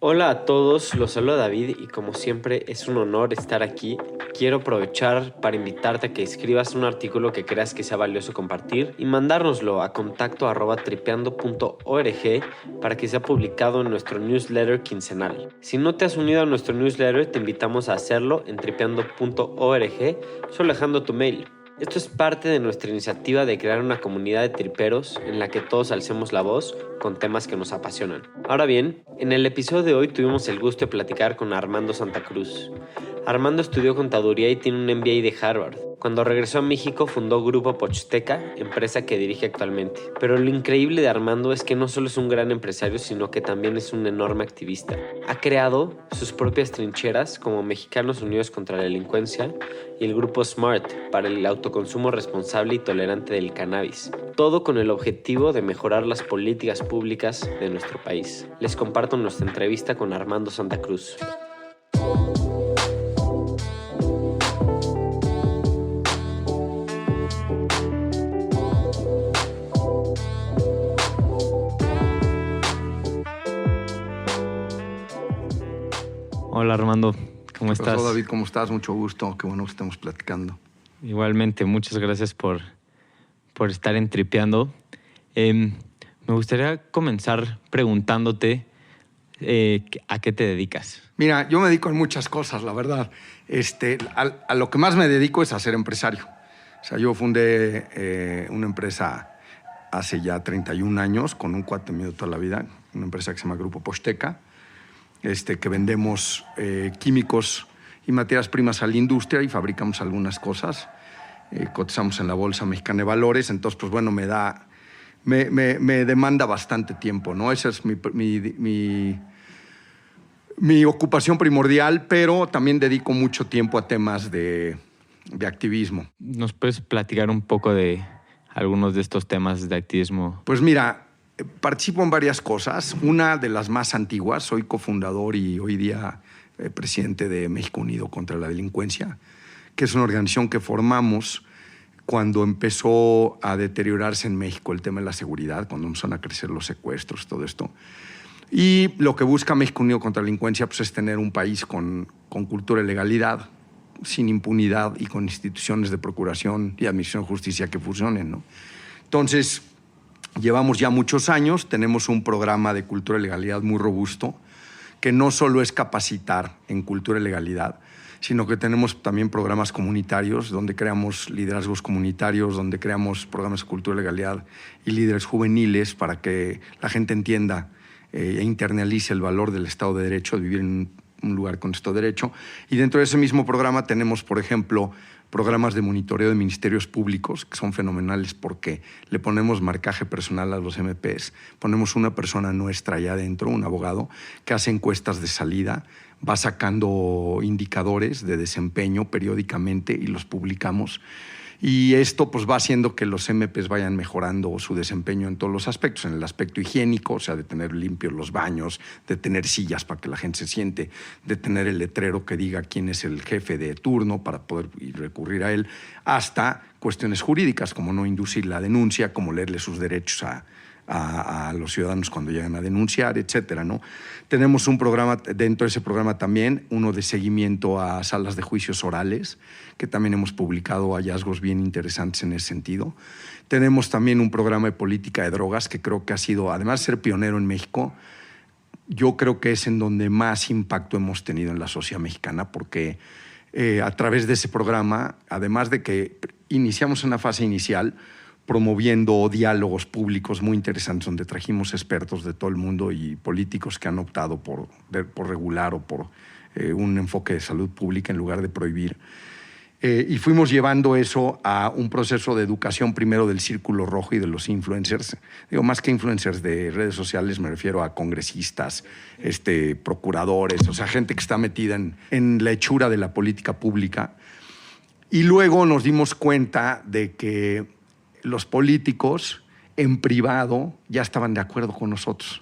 Hola a todos, los saluda David y como siempre es un honor estar aquí. Quiero aprovechar para invitarte a que escribas un artículo que creas que sea valioso compartir y mandárnoslo a contacto@tripeando.org para que sea publicado en nuestro newsletter quincenal. Si no te has unido a nuestro newsletter, te invitamos a hacerlo en tripeando.org, solo dejando tu mail. Esto es parte de nuestra iniciativa de crear una comunidad de triperos en la que todos alcemos la voz con temas que nos apasionan. Ahora bien, en el episodio de hoy tuvimos el gusto de platicar con Armando Santa Cruz. Armando estudió contaduría y tiene un MBA de Harvard. Cuando regresó a México fundó Grupo Pochsteca, empresa que dirige actualmente. Pero lo increíble de Armando es que no solo es un gran empresario, sino que también es un enorme activista. Ha creado sus propias trincheras como Mexicanos Unidos contra la Delincuencia y el Grupo SMART para el autoconsumo responsable y tolerante del cannabis. Todo con el objetivo de mejorar las políticas públicas de nuestro país. Les comparto nuestra entrevista con Armando Santa Cruz. Hola Armando, ¿cómo estás? Hola David, ¿cómo estás? Mucho gusto, qué bueno que estemos platicando. Igualmente, muchas gracias por estar en Tripeando. Me gustaría comenzar preguntándote ¿a qué te dedicas? Mira, yo me dedico a muchas cosas, la verdad. A lo que más me dedico es a ser empresario. O sea, yo fundé una empresa hace ya 31 años con un cuate mío de toda la vida, una empresa que se llama Grupo Pochsteca, que vendemos químicos y materias primas a la industria y fabricamos algunas cosas. Cotizamos en la Bolsa Mexicana de Valores, entonces, pues bueno, me demanda bastante tiempo, ¿no? Esa es mi ocupación primordial, pero también dedico mucho tiempo a temas de activismo. ¿Nos puedes platicar un poco de algunos de estos temas de activismo? Pues mira, participo en varias cosas. Una de las más antiguas, soy cofundador y hoy día presidente de México Unido contra la Delincuencia, que es una organización que formamos cuando empezó a deteriorarse en México el tema de la seguridad, cuando empezaron a crecer los secuestros, todo esto. Y lo que busca México Unido contra la Delincuencia pues, es tener un país con cultura de legalidad, sin impunidad y con instituciones de procuración y administración de justicia que funcionen, ¿no? Entonces, llevamos ya muchos años, tenemos un programa de cultura y legalidad muy robusto, que no solo es capacitar en cultura y legalidad, sino que tenemos también programas comunitarios donde creamos liderazgos comunitarios, donde creamos programas de cultura y legalidad y líderes juveniles para que la gente entienda e internalice el valor del Estado de Derecho, de vivir en un lugar con Estado de Derecho. Y dentro de ese mismo programa tenemos, por ejemplo, programas de monitoreo de ministerios públicos que son fenomenales porque le ponemos marcaje personal a los MPs, ponemos una persona nuestra allá adentro, un abogado, que hace encuestas de salida, va sacando indicadores de desempeño periódicamente y los publicamos. Y esto pues, va haciendo que los MPs vayan mejorando su desempeño en todos los aspectos, en el aspecto higiénico, o sea, de tener limpios los baños, de tener sillas para que la gente se siente, de tener el letrero que diga quién es el jefe de turno para poder recurrir a él, hasta cuestiones jurídicas, como no inducir la denuncia, como leerle sus derechos a los ciudadanos cuando llegan a denunciar, etcétera, ¿no? Tenemos un programa, dentro de ese programa también, uno de seguimiento a salas de juicios orales, que también hemos publicado hallazgos bien interesantes en ese sentido. Tenemos también un programa de política de drogas que creo que ha sido, además de ser pionero en México, yo creo que es en donde más impacto hemos tenido en la sociedad mexicana, porque a través de ese programa, además de que iniciamos una fase inicial promoviendo diálogos públicos muy interesantes donde trajimos expertos de todo el mundo y políticos que han optado por regular o por un enfoque de salud pública en lugar de prohibir. Y fuimos llevando eso a un proceso de educación primero del Círculo Rojo y de los influencers. Digo, más que influencers de redes sociales, me refiero a congresistas, procuradores, o sea, gente que está metida en la hechura de la política pública. Y luego nos dimos cuenta de que los políticos en privado ya estaban de acuerdo con nosotros,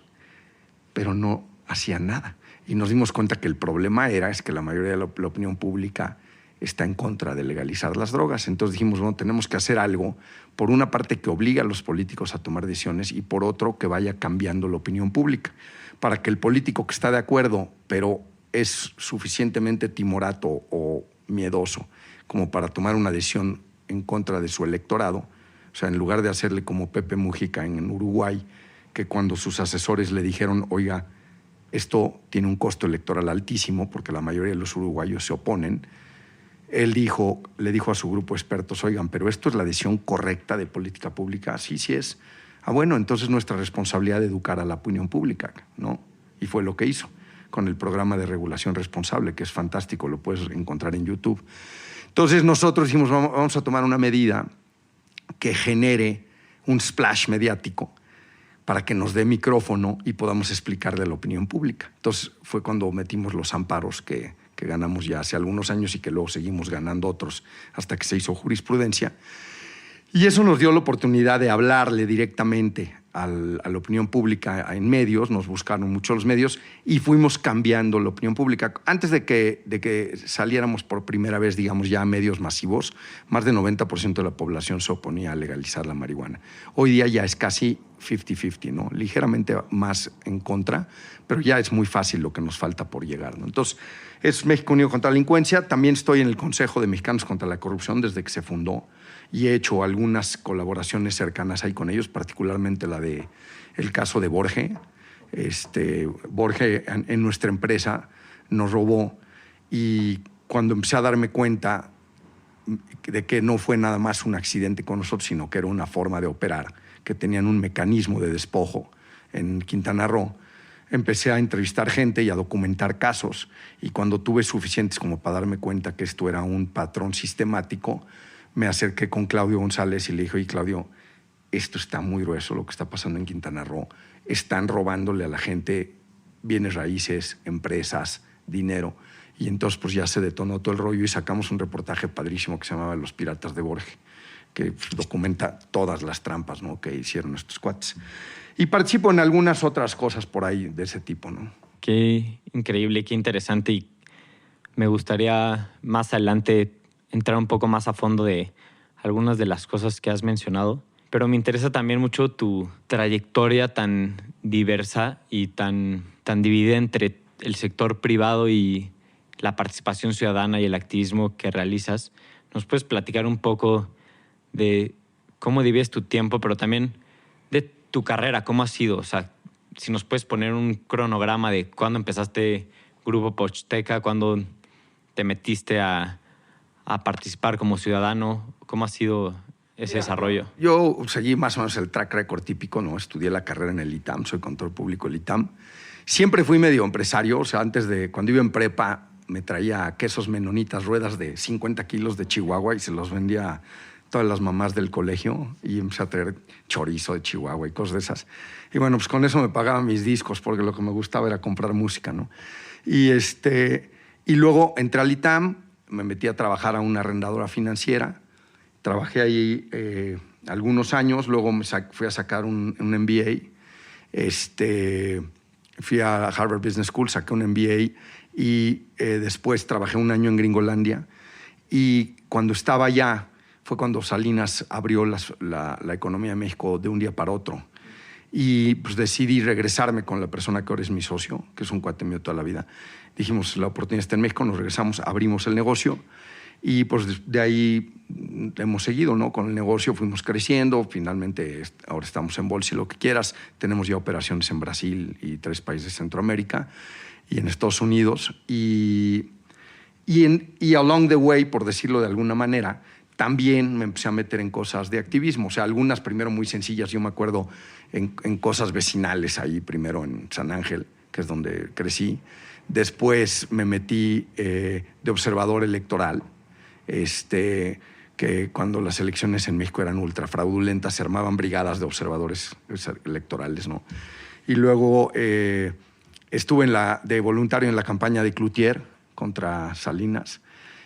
pero no hacían nada. Y nos dimos cuenta que el problema es que la mayoría de la opinión pública está en contra de legalizar las drogas. Entonces dijimos, bueno, tenemos que hacer algo, por una parte que obliga a los políticos a tomar decisiones y por otro que vaya cambiando la opinión pública, para que el político que está de acuerdo, pero es suficientemente timorato o miedoso como para tomar una decisión en contra de su electorado, o sea, en lugar de hacerle como Pepe Mujica en Uruguay, que cuando sus asesores le dijeron, oiga, esto tiene un costo electoral altísimo porque la mayoría de los uruguayos se oponen, él le dijo a su grupo de expertos, oigan, pero esto es la decisión correcta de política pública. Sí, sí es. Ah, bueno, entonces nuestra responsabilidad de educar a la opinión pública, ¿no? Y fue lo que hizo con el programa de regulación responsable, que es fantástico, lo puedes encontrar en YouTube. Entonces nosotros dijimos, vamos a tomar una medida que genere un splash mediático para que nos dé micrófono y podamos explicarle a la opinión pública. Entonces fue cuando metimos los amparos que ganamos ya hace algunos años y que luego seguimos ganando otros hasta que se hizo jurisprudencia. Y eso nos dio la oportunidad de hablarle directamente a la opinión pública en medios, nos buscaron mucho los medios y fuimos cambiando la opinión pública. Antes de que saliéramos por primera vez, digamos, ya a medios masivos, más del 90% de la población se oponía a legalizar la marihuana. Hoy día ya es casi 50-50, ¿no? Ligeramente más en contra, pero ya es muy fácil lo que nos falta por llegar, ¿no? Entonces, es México Unido contra la Delincuencia. También estoy en el Consejo de Mexicanos contra la Corrupción desde que se fundó y he hecho algunas colaboraciones cercanas ahí con ellos, particularmente el caso de Borge. Borge en nuestra empresa nos robó y cuando empecé a darme cuenta de que no fue nada más un accidente con nosotros, sino que era una forma de operar, que tenían un mecanismo de despojo en Quintana Roo, empecé a entrevistar gente y a documentar casos y cuando tuve suficientes como para darme cuenta que esto era un patrón sistemático, me acerqué con Claudio González y le dije, oye, Claudio, esto está muy grueso lo que está pasando en Quintana Roo. Están robándole a la gente bienes raíces, empresas, dinero. Y entonces pues ya se detonó todo el rollo y sacamos un reportaje padrísimo que se llamaba Los Piratas de Borge, que documenta todas las trampas, ¿no?, que hicieron estos cuates. Y participo en algunas otras cosas por ahí de ese tipo, ¿no? Qué increíble, qué interesante. Y me gustaría más adelante entrar un poco más a fondo de algunas de las cosas que has mencionado. Pero me interesa también mucho tu trayectoria tan diversa y tan dividida entre el sector privado y la participación ciudadana y el activismo que realizas. ¿Nos puedes platicar un poco de cómo divides tu tiempo, pero también de tu carrera, cómo ha sido? O sea, si nos puedes poner un cronograma de cuándo empezaste Grupo Posteca, cuándo te metiste a participar como ciudadano, cómo ha sido ese desarrollo. Yo seguí más o menos el track record típico, ¿no? Estudié la carrera en el ITAM, soy contador público del ITAM. Siempre fui medio empresario, o sea, cuando iba en prepa, me traía quesos menonitas, ruedas de 50 kilos de Chihuahua y se los vendía a todas las mamás del colegio y empecé a traer chorizo de Chihuahua y cosas de esas. Y bueno, pues con eso me pagaba mis discos porque lo que me gustaba era comprar música, ¿no? Y luego entré al ITAM, me metí a trabajar a una arrendadora financiera, trabajé ahí algunos años, luego fui a sacar un MBA, fui a Harvard Business School, saqué un MBA y después trabajé un año en Gringolandia y cuando estaba allá fue cuando Salinas abrió la economía de México de un día para otro y pues decidí regresarme con la persona que ahora es mi socio, que es un cuate mío toda la vida. Dijimos, la oportunidad está en México, nos regresamos, abrimos el negocio y pues de ahí hemos seguido, ¿no? Con el negocio fuimos creciendo, finalmente ahora estamos en bolsa y lo que quieras. Tenemos ya operaciones en Brasil y 3 países de Centroamérica y en Estados Unidos. Y along the way, por decirlo de alguna manera, también me empecé a meter en cosas de activismo. O sea, algunas primero muy sencillas. Yo me acuerdo en cosas vecinales ahí, primero en San Ángel, que es donde crecí. Después me metí de observador electoral, que cuando las elecciones en México eran ultra fraudulentas, se armaban brigadas de observadores electorales, ¿no? Y luego estuve de voluntario en la campaña de Cloutier contra Salinas.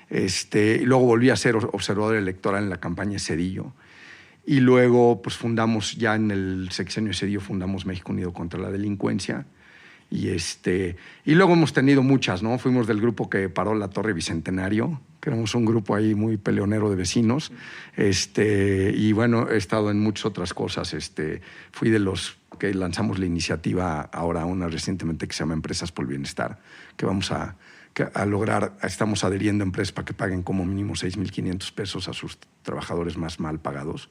Y luego volví a ser observador electoral en la campaña de Zedillo. Y luego pues fundamos, ya en el sexenio de Zedillo, fundamos México Unido contra la Delincuencia. Y luego hemos tenido muchas, ¿no? Fuimos del grupo que paró la Torre Bicentenario, que éramos un grupo ahí muy peleonero de vecinos. Y bueno, he estado en muchas otras cosas. Fui de los que lanzamos la iniciativa ahora, una recientemente que se llama Empresas por el Bienestar, que vamos a lograr, estamos adheriendo a empresas para que paguen como mínimo 6,500 pesos a sus trabajadores más mal pagados.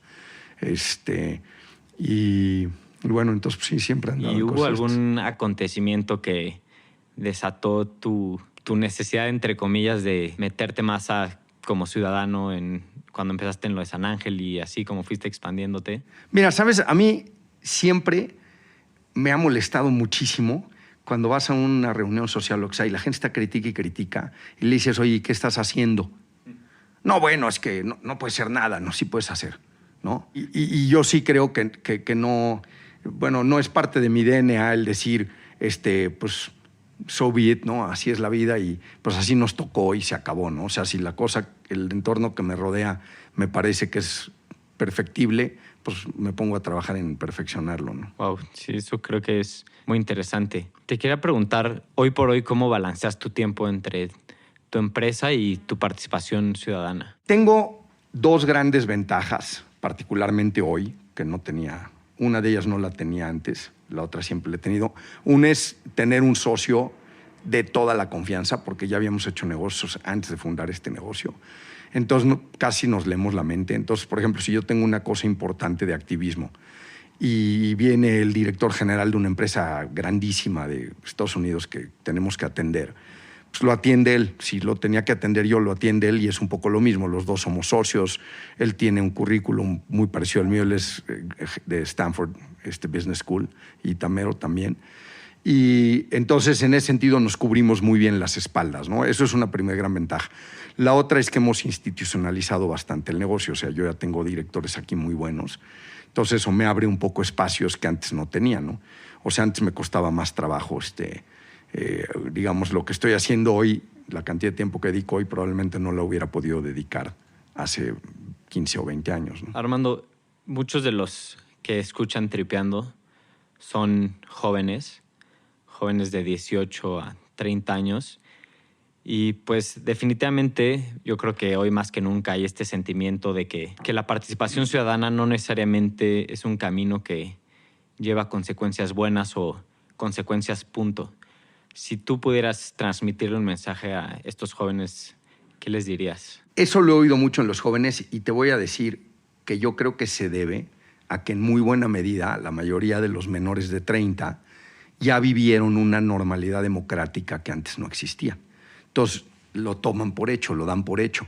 Y bueno, entonces sí, siempre han dado ¿Y hubo cosas. algún acontecimiento que desató tu necesidad, entre comillas, de meterte más como ciudadano cuando empezaste en lo de San Ángel y así como fuiste expandiéndote? Mira, sabes, a mí siempre me ha molestado muchísimo cuando vas a una reunión social o que sea, y la gente está critica y critica, y le dices, oye, ¿qué estás haciendo? No, bueno, es que no puede ser nada, no, sí puedes hacer, ¿no? Y yo sí creo que no, bueno, no es parte de mi DNA el decir, pues, so be it, ¿no? Así es la vida y pues así nos tocó y se acabó, ¿no? O sea, si la cosa, el entorno que me rodea me parece que es perfectible, pues me pongo a trabajar en perfeccionarlo, ¿no? Wow, sí, eso creo que es muy interesante. Te quería preguntar, hoy por hoy, ¿cómo balanceas tu tiempo entre tu empresa y tu participación ciudadana? Tengo dos grandes ventajas, particularmente hoy, que no tenía. Una de ellas no la tenía antes, la otra siempre la he tenido. Una es tener un socio de toda la confianza, porque ya habíamos hecho negocios antes de fundar este negocio. Entonces casi nos leemos la mente. Entonces, por ejemplo, si yo tengo una cosa importante de activismo y viene el director general de una empresa grandísima de Estados Unidos que tenemos que atender, pues lo atiende él. Si lo tenía que atender yo, lo atiende él y es un poco lo mismo. Los dos somos socios. Él tiene un currículum muy parecido al mío. Él es de Stanford Business School y Tamero también. Y entonces, en ese sentido, nos cubrimos muy bien las espaldas, ¿no? Eso es una primera gran ventaja. La otra es que hemos institucionalizado bastante el negocio. O sea, yo ya tengo directores aquí muy buenos. Entonces, eso me abre un poco espacios que antes no tenía, ¿no? O sea, antes me costaba más trabajo, digamos, lo que estoy haciendo hoy, la cantidad de tiempo que dedico hoy, probablemente no la hubiera podido dedicar hace 15 o 20 años, ¿no? Armando, muchos de los que escuchan Tripeando son jóvenes de 18 a 30 años. Y pues definitivamente yo creo que hoy más que nunca hay este sentimiento de que la participación ciudadana no necesariamente es un camino que lleva consecuencias buenas o consecuencias punto. Si tú pudieras transmitirle un mensaje a estos jóvenes, ¿qué les dirías? Eso lo he oído mucho en los jóvenes y te voy a decir que yo creo que se debe a que en muy buena medida la mayoría de los menores de 30 ya vivieron una normalidad democrática que antes no existía. Entonces lo toman por hecho, lo dan por hecho.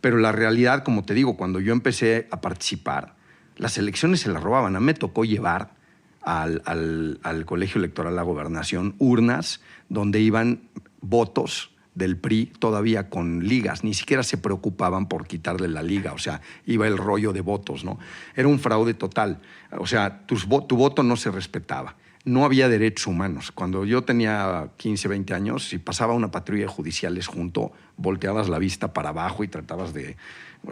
Pero la realidad, como te digo, cuando yo empecé a participar, las elecciones se las robaban. A mí me tocó llevar al Colegio Electoral de la Gobernación urnas donde iban votos del PRI todavía con ligas. Ni siquiera se preocupaban por quitarle la liga. O sea, iba el rollo de votos, ¿no? Era un fraude total. O sea, tu voto no se respetaba. No había derechos humanos. Cuando yo tenía 15, 20 años, si pasaba una patrulla de judiciales junto, volteabas la vista para abajo y tratabas de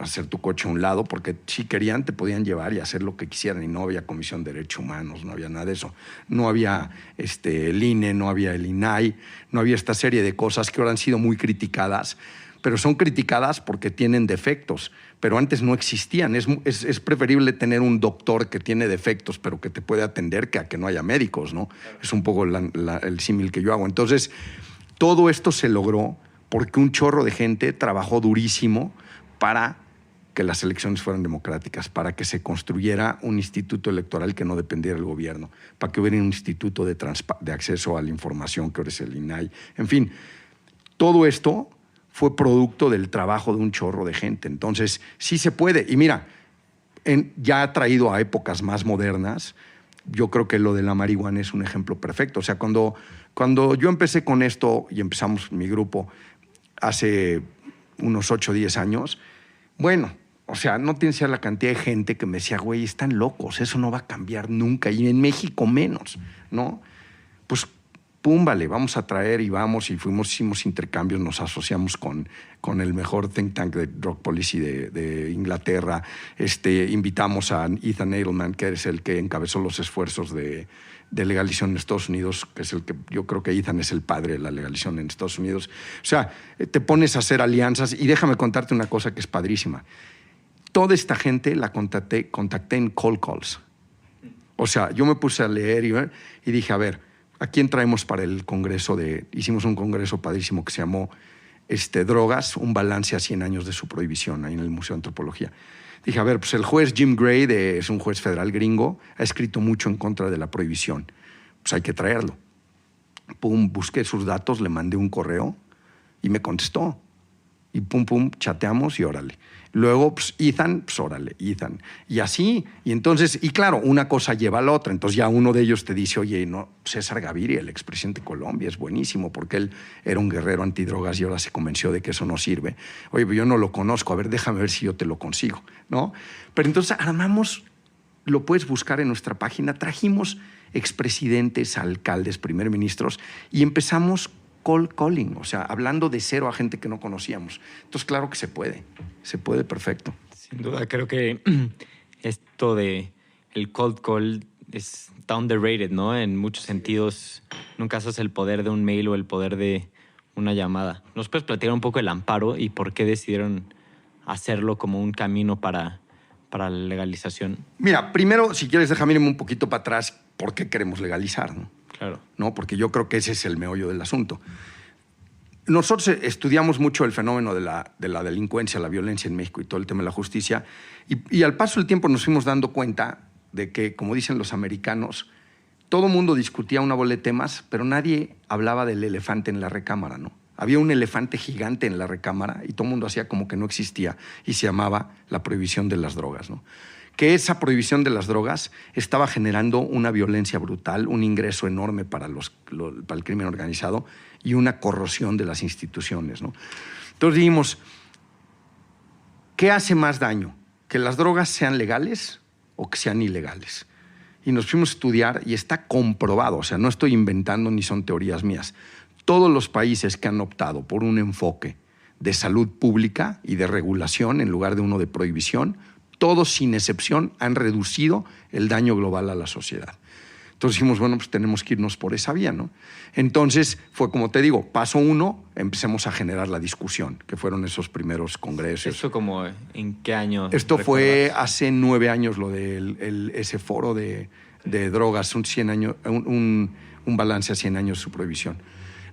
hacer tu coche a un lado, porque si querían te podían llevar y hacer lo que quisieran, y no había Comisión de Derechos Humanos, no había nada de eso. No había el INE, no había el INAI, no había esta serie de cosas que ahora han sido muy criticadas, pero son criticadas porque tienen defectos, pero antes no existían. Es preferible tener un doctor que tiene defectos, pero que te puede atender, que a que no haya médicos, ¿no? Es un poco el símil que yo hago. Entonces, todo esto se logró porque un chorro de gente trabajó durísimo para que las elecciones fueran democráticas, para que se construyera un instituto electoral que no dependiera del gobierno, para que hubiera un instituto de acceso a la información, que ahora es el INAI. En fin, todo esto fue producto del trabajo de un chorro de gente. Entonces, sí se puede. Y mira, ya ha traído a épocas más modernas. Yo creo que lo de la marihuana es un ejemplo perfecto. O sea, cuando yo empecé con esto y empezamos mi grupo hace unos 8 o 10 años, bueno, o sea, no tienes idea la cantidad de gente que me decía, güey, están locos, eso no va a cambiar nunca, y en México menos, ¿no? Pues pum, vale, vamos a traer y vamos, y hicimos intercambios, nos asociamos con el mejor think tank de drug policy de Inglaterra. Invitamos a Ethan Edelman, que es el que encabezó los esfuerzos de legalización en Estados Unidos, que es el que yo creo que Ethan es el padre de la legalización en Estados Unidos. O sea, te pones a hacer alianzas, y déjame contarte una cosa que es padrísima. Toda esta gente la contacté en cold calls. O sea, yo me puse a leer y dije, a ver, ¿a quién traemos para el congreso? Hicimos un congreso padrísimo que se llamó Drogas, un balance a 100 años de su prohibición, ahí en el Museo de Antropología. Dije, a ver, pues el juez Jim Gray, es un juez federal gringo, ha escrito mucho en contra de la prohibición. Pues hay que traerlo. Pum, busqué sus datos, le mandé un correo y me contestó. Y pum, chateamos y órale. Luego, pues, Ethan, pues órale, Ethan. Y así, y entonces, y claro, una cosa lleva a la otra. Entonces ya uno de ellos te dice, oye, no, César Gaviria, el expresidente de Colombia, es buenísimo porque él era un guerrero antidrogas y ahora se convenció de que eso no sirve. Oye, pero yo no lo conozco, a ver, déjame ver si yo te lo consigo, ¿no? Pero entonces armamos, lo puedes buscar en nuestra página, trajimos expresidentes, alcaldes, primer ministros y empezamos cold calling, o sea, hablando de cero a gente que no conocíamos. Entonces, claro que se puede perfecto. Sin duda, creo que esto de el cold call está underrated, ¿no? En muchos sentidos, nunca haces el poder de un mail o el poder de una llamada. ¿Nos puedes platicar un poco el amparo y por qué decidieron hacerlo como un camino para la legalización? Mira, primero, si quieres, déjame irme un poquito para atrás, ¿por qué queremos legalizar, no? Claro. ¿No? Porque yo creo que ese es el meollo del asunto. Nosotros estudiamos mucho el fenómeno de la delincuencia, la violencia en México y todo el tema de la justicia, y al paso del tiempo nos fuimos dando cuenta de que, como dicen los americanos, todo mundo discutía una bola de temas, pero nadie hablaba del elefante en la recámara, ¿no? Había un elefante gigante en la recámara y todo el mundo hacía como que no existía y se llamaba la prohibición de las drogas, ¿no? Que esa prohibición de las drogas estaba generando una violencia brutal, un ingreso enorme para el crimen organizado y una corrosión de las instituciones, ¿no? Entonces dijimos, ¿qué hace más daño? ¿Que las drogas sean legales o que sean ilegales? Y nos fuimos a estudiar y está comprobado, o sea, no estoy inventando ni son teorías mías. Todos los países que han optado por un enfoque de salud pública y de regulación en lugar de uno de prohibición, todos sin excepción han reducido el daño global a la sociedad. Entonces dijimos, bueno, pues tenemos que irnos por esa vía, ¿no? Entonces fue, como te digo, paso 1, empecemos a generar la discusión, que fueron esos primeros congresos. ¿Esto como en qué año? Esto fue hace 9 años, lo de ese foro de drogas, un balance a 100 años de su prohibición.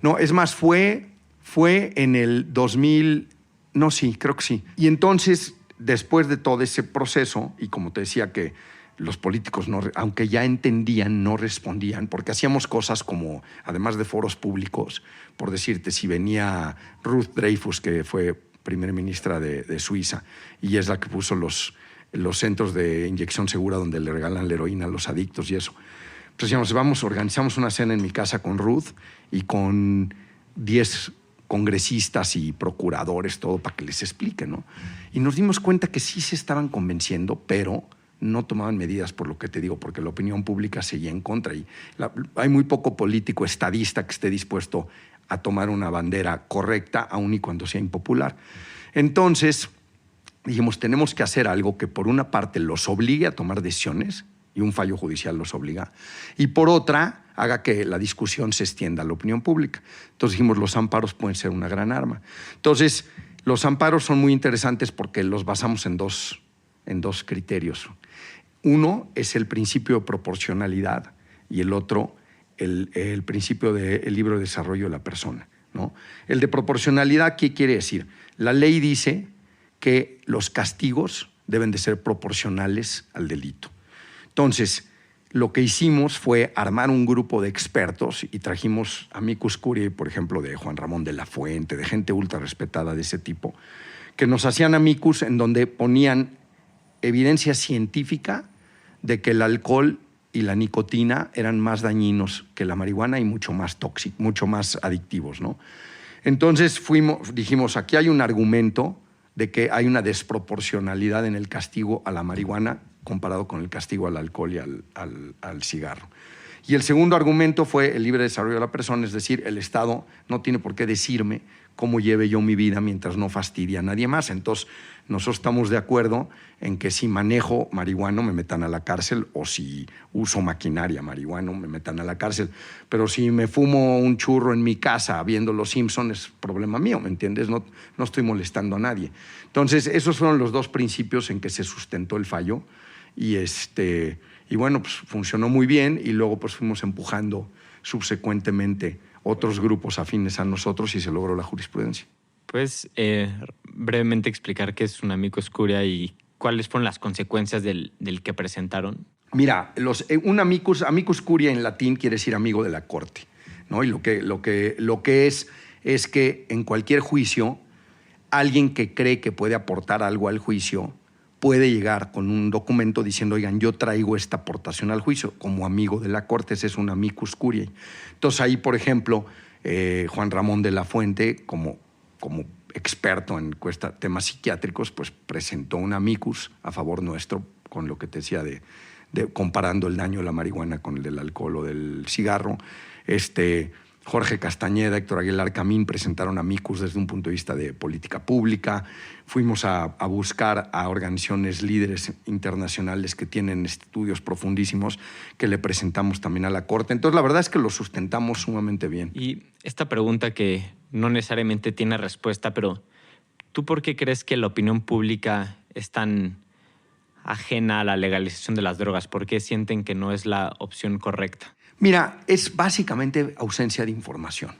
No, es más, fue en el 2000, no, sí, creo que sí. Y entonces, después de todo ese proceso, y como te decía que los políticos, aunque ya entendían, no respondían, porque hacíamos cosas como, además de foros públicos, por decirte, si venía Ruth Dreyfus, que fue primera ministra de Suiza, y es la que puso los centros de inyección segura donde le regalan la heroína a los adictos y eso. Entonces decíamos, organizamos una cena en mi casa con Ruth y con 10 congresistas y procuradores, todo para que les explique, ¿no? Y nos dimos cuenta que sí se estaban convenciendo, pero no tomaban medidas, por lo que te digo, porque la opinión pública seguía en contra. Y hay muy poco político estadista que esté dispuesto a tomar una bandera correcta, aun y cuando sea impopular. Entonces dijimos, tenemos que hacer algo que por una parte los obligue a tomar decisiones, y un fallo judicial los obliga, y por otra haga que la discusión se extienda a la opinión pública. Entonces dijimos, los amparos pueden ser una gran arma. Entonces, los amparos son muy interesantes porque los basamos en dos criterios. Uno es el principio de proporcionalidad y el otro el principio del libre desarrollo de la persona, ¿no? El de proporcionalidad, ¿qué quiere decir? La ley dice que los castigos deben de ser proporcionales al delito. Entonces, lo que hicimos fue armar un grupo de expertos y trajimos amicus curiae, por ejemplo, de Juan Ramón de la Fuente, de gente ultra respetada de ese tipo, que nos hacían amicus en donde ponían evidencia científica de que el alcohol y la nicotina eran más dañinos que la marihuana y mucho más tóxicos, mucho más adictivos, ¿no? Entonces dijimos, aquí hay un argumento de que hay una desproporcionalidad en el castigo a la marihuana comparado con el castigo al alcohol y al cigarro. Y el segundo argumento fue el libre desarrollo de la persona, es decir, el Estado no tiene por qué decirme cómo lleve yo mi vida mientras no fastidie a nadie más. Entonces, nosotros estamos de acuerdo en que si manejo marihuana me metan a la cárcel, o si uso maquinaria marihuana me metan a la cárcel. Pero si me fumo un churro en mi casa viendo Los Simpsons, es problema mío, ¿me entiendes? No estoy molestando a nadie. Entonces, esos fueron los dos principios en que se sustentó el fallo. Y bueno, pues funcionó muy bien, y luego pues fuimos empujando subsecuentemente otros grupos afines a nosotros y se logró la jurisprudencia. ¿Puedes brevemente explicar qué es un amicus curiae y cuáles fueron las consecuencias del que presentaron? Mira, un amicus curiae en latín quiere decir amigo de la corte, ¿no? Y lo que es que en cualquier juicio, alguien que cree que puede aportar algo al juicio puede llegar con un documento diciendo, oigan, yo traigo esta aportación al juicio como amigo de la corte. Ese es un amicus curiae. Entonces ahí, por ejemplo, Juan Ramón de la Fuente, como experto en temas psiquiátricos, pues presentó un amicus a favor nuestro con lo que te decía de comparando el daño de la marihuana con el del alcohol o del cigarro. Jorge Castañeda, Héctor Aguilar Camín presentaron amicus desde un punto de vista de política pública. Fuimos a buscar a organizaciones líderes internacionales que tienen estudios profundísimos que le presentamos también a la Corte. Entonces, la verdad es que lo sustentamos sumamente bien. Y esta pregunta que no necesariamente tiene respuesta, pero ¿tú por qué crees que la opinión pública es tan ajena a la legalización de las drogas? ¿Por qué sienten que no es la opción correcta? Mira, es básicamente ausencia de información.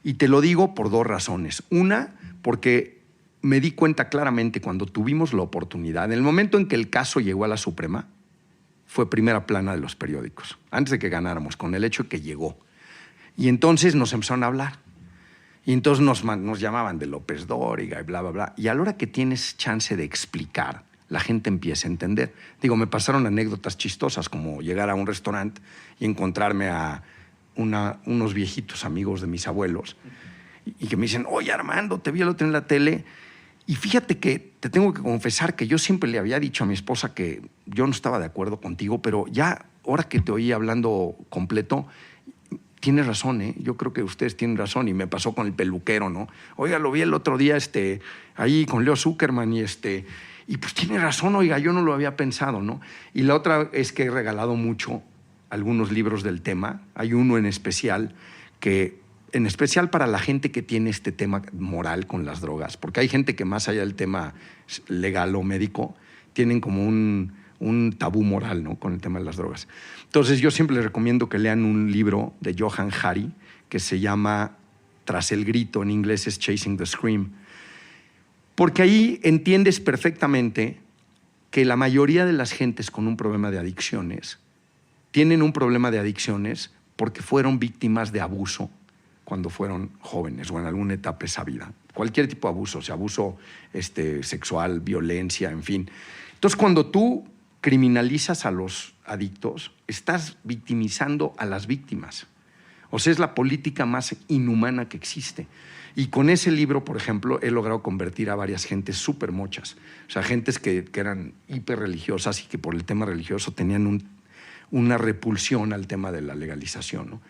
Y te lo digo por dos razones. Una, porque me di cuenta claramente cuando tuvimos la oportunidad, en el momento en que el caso llegó a la Suprema, fue primera plana de los periódicos, antes de que ganáramos, con el hecho de que llegó. Y entonces nos empezaron a hablar. Y entonces nos llamaban de López Dóriga y bla, bla, bla. Y a la hora que tienes chance de explicar, la gente empieza a entender. Digo, me pasaron anécdotas chistosas, como llegar a un restaurante y encontrarme a unos viejitos amigos de mis abuelos y que me dicen, oye, Armando, te vi el otro en la tele. Y fíjate que te tengo que confesar que yo siempre le había dicho a mi esposa que yo no estaba de acuerdo contigo, pero ya, ahora que te oí hablando completo, tienes razón, ¿eh? Yo creo que ustedes tienen razón. Y me pasó con el peluquero, ¿no? Oiga, lo vi el otro día ahí con Leo Zuckerman y pues tiene razón, oiga, yo no lo había pensado, ¿no? Y la otra es que he regalado mucho algunos libros del tema. Hay uno en especial para la gente que tiene este tema moral con las drogas, porque hay gente que más allá del tema legal o médico, tienen como un tabú moral, ¿no?, con el tema de las drogas. Entonces yo siempre les recomiendo que lean un libro de Johann Hari que se llama Tras el grito, en inglés es Chasing the Scream. Porque ahí entiendes perfectamente que la mayoría de las gentes con un problema de adicciones tienen un problema de adicciones porque fueron víctimas de abuso cuando fueron jóvenes o en alguna etapa de esa vida. Cualquier tipo de abuso, o sea, abuso sexual, violencia, en fin. Entonces, cuando tú criminalizas a los adictos, estás victimizando a las víctimas. O sea, es la política más inhumana que existe. Y con ese libro, por ejemplo, he logrado convertir a varias gentes súper mochas. O sea, gentes que eran hiperreligiosas y que por el tema religioso tenían una repulsión al tema de la legalización, ¿no?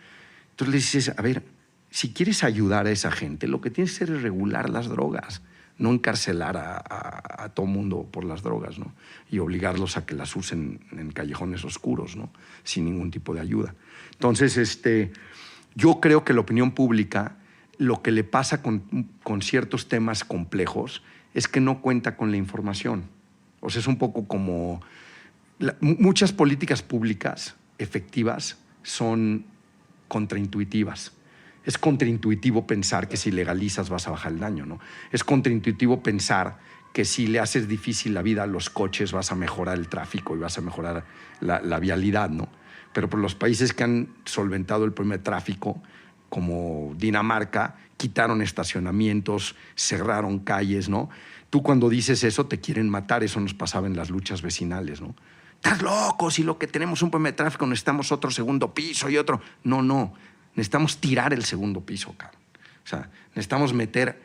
Entonces le dices, a ver, si quieres ayudar a esa gente, lo que tienes que hacer es regular las drogas, no encarcelar a todo mundo por las drogas, ¿no? Y obligarlos a que las usen en callejones oscuros, ¿no?, sin ningún tipo de ayuda. Entonces, yo creo que la opinión pública, lo que le pasa con ciertos temas complejos es que no cuenta con la información. O sea, es un poco como muchas políticas públicas efectivas son contraintuitivas. Es contraintuitivo pensar que si legalizas vas a bajar el daño, ¿no? Es contraintuitivo pensar que si le haces difícil la vida a los coches vas a mejorar el tráfico y vas a mejorar la vialidad, ¿no? Pero por los países que han solventado el problema de tráfico, como Dinamarca, quitaron estacionamientos, cerraron calles, ¿no? Tú cuando dices eso te quieren matar. Eso nos pasaba en las luchas vecinales, ¿no? ¡Estás loco! Si lo que tenemos un problema de tráfico, necesitamos otro segundo piso y otro. No. Necesitamos tirar el segundo piso, cabrón. O sea, necesitamos meter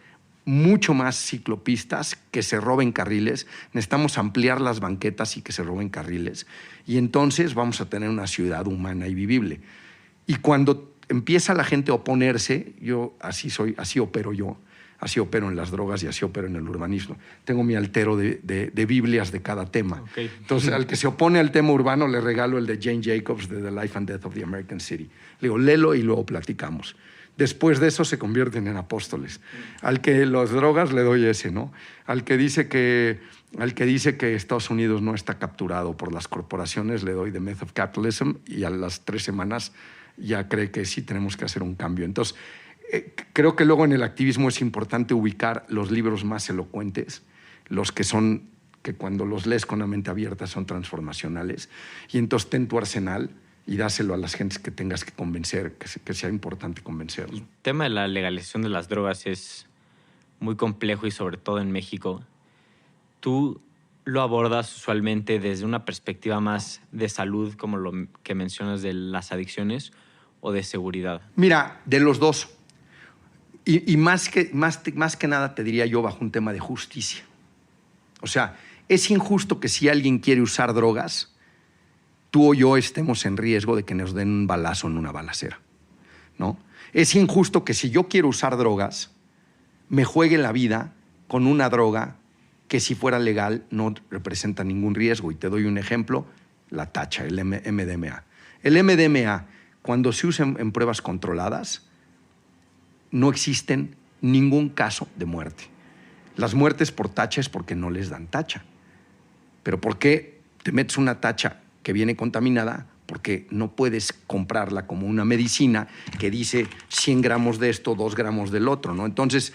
mucho más ciclopistas, que se roben carriles. Necesitamos ampliar las banquetas y que se roben carriles. Y entonces vamos a tener una ciudad humana y vivible. Y cuando empieza la gente a oponerse, yo así soy, así opero yo. Así opero en las drogas y así opero en el urbanismo. Tengo mi altero de Biblias de cada tema. Okay. Entonces, al que se opone al tema urbano, le regalo el de Jane Jacobs, de The Life and Death of the American City. Le digo, léelo y luego platicamos. Después de eso se convierten en apóstoles. Al que las drogas le doy ese, ¿no? Al que dice que Estados Unidos no está capturado por las corporaciones, le doy The Myth of Capitalism, y a las 3 semanas ya cree que sí tenemos que hacer un cambio. Entonces, creo que luego en el activismo es importante ubicar los libros más elocuentes, los que cuando los lees con la mente abierta son transformacionales, y entonces ten tu arsenal y dáselo a las gentes que tengas que convencer, que sea importante convencerlos. El tema de la legalización de las drogas es muy complejo y sobre todo en México. ¿Tú lo abordas usualmente desde una perspectiva más de salud, como lo que mencionas de las adicciones, o de seguridad? Mira, de los dos. Y más que nada te diría yo bajo un tema de justicia. O sea, es injusto que si alguien quiere usar drogas, tú o yo estemos en riesgo de que nos den un balazo en una balacera, ¿no? Es injusto que si yo quiero usar drogas, me juegue la vida con una droga que si fuera legal no representa ningún riesgo. Y te doy un ejemplo, la tacha, el MDMA. El MDMA, cuando se usa en pruebas controladas, no existen ningún caso de muerte. Las muertes por tacha es porque no les dan tacha. Pero ¿por qué te metes una tacha que viene contaminada? Porque no puedes comprarla como una medicina que dice 100 gramos de esto, 2 gramos del otro, ¿no? Entonces,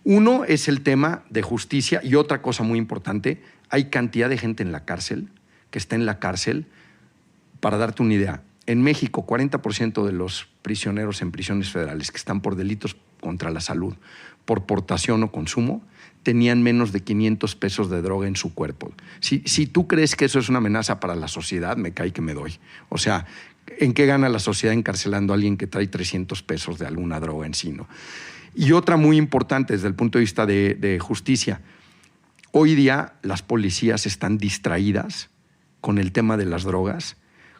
uno es el tema de justicia, y otra cosa muy importante, hay cantidad de gente en la cárcel, que está en la cárcel. Para darte una idea, en México, 40% de los prisioneros en prisiones federales que están por delitos contra la salud, por portación o consumo, tenían menos de 500 pesos de droga en su cuerpo. Si tú crees que eso es una amenaza para la sociedad, me cae que me doy. O sea, ¿en qué gana la sociedad encarcelando a alguien que trae 300 pesos de alguna droga en sí, ¿no? Y otra muy importante desde el punto de vista de justicia. Hoy día las policías están distraídas con el tema de las drogas,